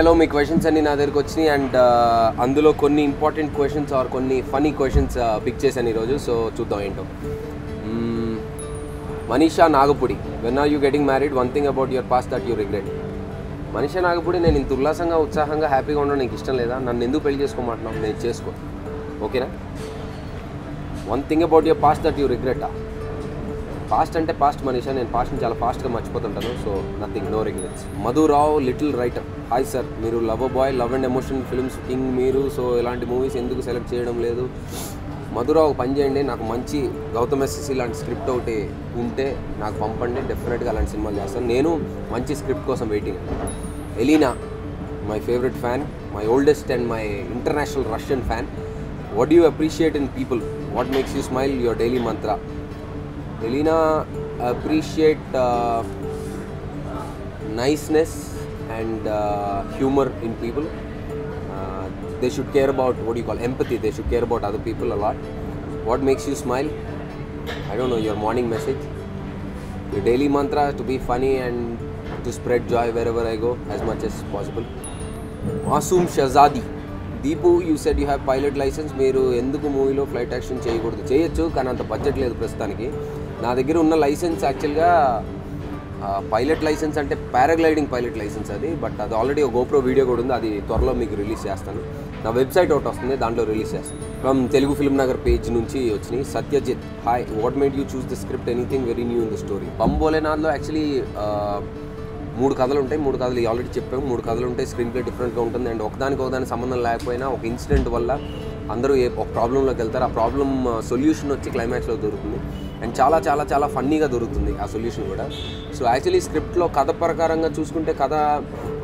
Hello మీ questions అన్ని నా దగ్గరికి వచ్చినాయి అండ్ అందులో కొన్ని ఇంపార్టెంట్ క్వశ్చన్స్ ఆర్ కొన్ని ఫనీ క్వశ్చన్స్ పిక్ చేశాను ఈరోజు. సో చూద్దాం ఏంటో. Manisha Nagapudi, when are you getting married, one thing about your past that you regret. Manisha Nagapudi, నేను ఇంత ఉల్లాసంగా ఉత్సాహంగా హ్యాపీగా ఉండడం నీకు ఇష్టం లేదా? నన్ను ఎందుకు పెళ్లి చేసుకోమంటున్నావు? నేను చేసుకో, ఓకేనా? One thing about your past that you regret. Past అంటే పాస్ట్ మనీషా, నేను పాస్ట్ని చాలా ఫాస్ట్గా మర్చిపోతుంటాను. So nothing, no regrets. Madhurao little writer, hi sir, మీరు love boy, love and emotion films king మీరు, సో ఇలాంటి మూవీస్ ఎందుకు సెలెక్ట్ చేయడం లేదు? మధురావు పని చేయండి, నాకు మంచి గౌతమ్ ఎస్ఎస్సి లాంటి స్క్రిప్ట్ ఒకటి ఉంటే నాకు పంపండి, డెఫినెట్గా అలాంటి సినిమాలు చేస్తాను. నేను మంచి స్క్రిప్ట్ కోసం waiting. Elina, my favourite fan, my oldest and my international Russian fan. What do you appreciate in people, what makes you smile, your daily Mantra. Elena, appreciate niceness and humor in people. They should care about what you call empathy. They should care about other people a lot. What makes you smile? I don't know, your morning message. Your daily mantra to be funny and to spread joy wherever I go as much as possible. Masoom Shahzadi, Deepu, you said you have pilot licence, మీరు ఎందుకు మూవీలో flight action చేయకూడదు? చేయొచ్చు, కానీ అంత budget లేదు ప్రస్తుతానికి. నా దగ్గర ఉన్న లైసెన్స్ యాక్చువల్గా పైలట్ లైసెన్స్ అంటే పారాగ్లైడింగ్ పైలట్ లైసెన్స్ అది, బట్ అది ఆల్రెడీ ఒక గోప్రో వీడియో కూడా ఉంది, అది త్వరలో మీకు రిలీజ్ చేస్తాను. నా వెబ్సైట్ ఒకటి వస్తుంది, దాంట్లో రిలీజ్ చేస్తాను. From Telugu film Nagar page నుంచి వచ్చినాయి. Satyajit, hi, what made you choose the script, anything very new in the story. బంబోలేనాథ్లో యాక్చువల్లీ 3 కథలు ఉంటాయి. 3 కథలు ఆల్రెడీ చెప్పాము. 3 కథలు ఉంటాయి, స్క్రీన్ ప్లే డిఫరెంట్గా ఉంటుంది అండ్ ఒకదానికి సంబంధం లేకపోయినా ఒక ఇన్సిడెంట్ వల్ల అందరూ ఒక ప్రాబ్లంలోకి వెళ్తారు. ఆ ప్రాబ్లం సొల్యూషన్ వచ్చి క్లైమాక్స్లో దొరుకుతుంది అండ్ చాలా చాలా చాలా ఫన్నీగా దొరుకుతుంది ఆ సొల్యూషన్ కూడా. సో యాక్చువల్లీ స్క్రిప్ట్లో కథ ప్రకారంగా చూసుకుంటే కథ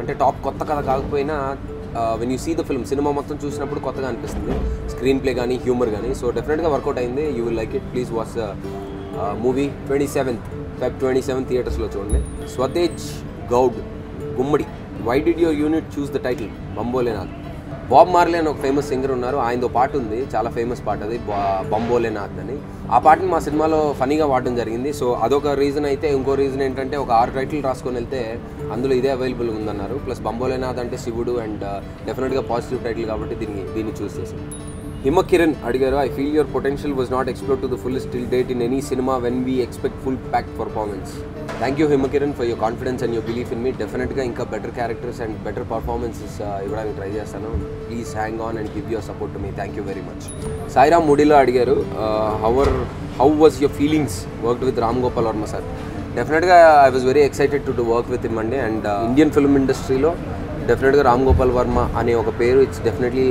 అంటే కొత్త కథ కాకపోయినా when you see the film, cinema మొత్తం చూసినప్పుడు కొత్తగా అనిపిస్తుంది, స్క్రీన్ ప్లే కానీ హ్యూమర్ కానీ. సో డెఫినెట్గా వర్కౌట్ అయింది. You will like it. Please watch movie 27th Feb 27 థియేటర్స్లో చూడండి. Swatej Goud, Gummadi, why did your unit choose the title Bambolenath. Bob Marley అని ఒక ఫేమస్ సింగర్ ఉన్నారు, ఆయనతో పాట ఉంది, చాలా ఫేమస్ పాట అది, బంబోలేనాథ్ అని. ఆ పాటని మా సినిమాలో ఫనీగా వాడడం జరిగింది. సో అదొక రీజన్ అయితే, ఇంకో రీజన్ ఏంటంటే ఒక 6 టైటిల్ రాసుకొని వెళ్తే అందులో ఇదే అవైలబుల్ ఉందన్నారు. ప్లస్ బంబోలేనాథ్ అంటే శివుడు అండ్ డెఫినెట్గా పాజిటివ్ టైటిల్ కాబట్టి దీన్ని చూస్ చేశాను. హిమకిరణ్ అడిగారు, I feel your potential was not explored to the fullest till date in any cinema when we expect full packed performance. Thank you Himakiran for your confidence and your belief in me. డెఫినెట్గా ఇంకా better characters and better performances ఇవ్వడానికి try చేస్తాను. Please hang on and give your support to me. Thank you very much. Sairam ముడిలో అడిగారు, how was your feelings worked with Ram Gopal Varma sir. డెఫినెట్గా I was very excited to work with him అండి. And Indian film ఇండస్ట్రీలో డెఫినెట్గా రామ్ గోపాల్ వర్మ అనే ఒక పేరు, it's definitely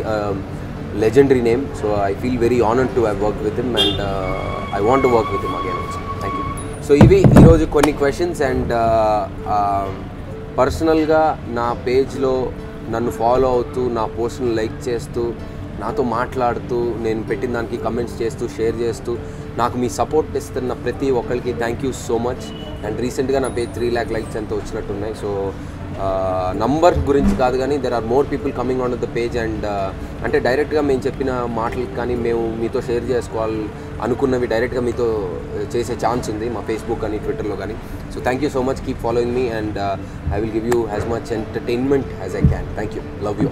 legendary name, so I feel very honored to have worked with him and I want to work with him again also. Thank you. So ఇవి ఈరోజు కొన్ని questions and పర్సనల్గా నా పేజ్లో నన్ను ఫాలో అవుతూ, నా పోస్ట్ని లైక్ చేస్తూ, నాతో మాట్లాడుతూ, నేను పెట్టిన దానికి కమెంట్స్ చేస్తూ, షేర్ చేస్తూ, నాకు మీ సపోర్ట్ ఇస్తున్న ప్రతి ఒక్కరికి thank you so much. And రీసెంట్గా నా పేజ్ 3 lakh లైక్స్ ఎంతో వచ్చినట్టున్నాయి. సో నంబర్ గురించి కాదు కానీ there are more people coming on the page and అంటే డైరెక్ట్గా మేము చెప్పిన మాటలకి కానీ మేము మీతో షేర్ చేసుకోవాలి అనుకున్నవి డైరెక్ట్గా మీతో చేసే ఛాన్స్ ఉంది మా ఫేస్బుక్ కానీ ట్విట్టర్లో కానీ. So thank you so much. Keep following me and I will give you as much entertainment as I can. Thank you. Love you.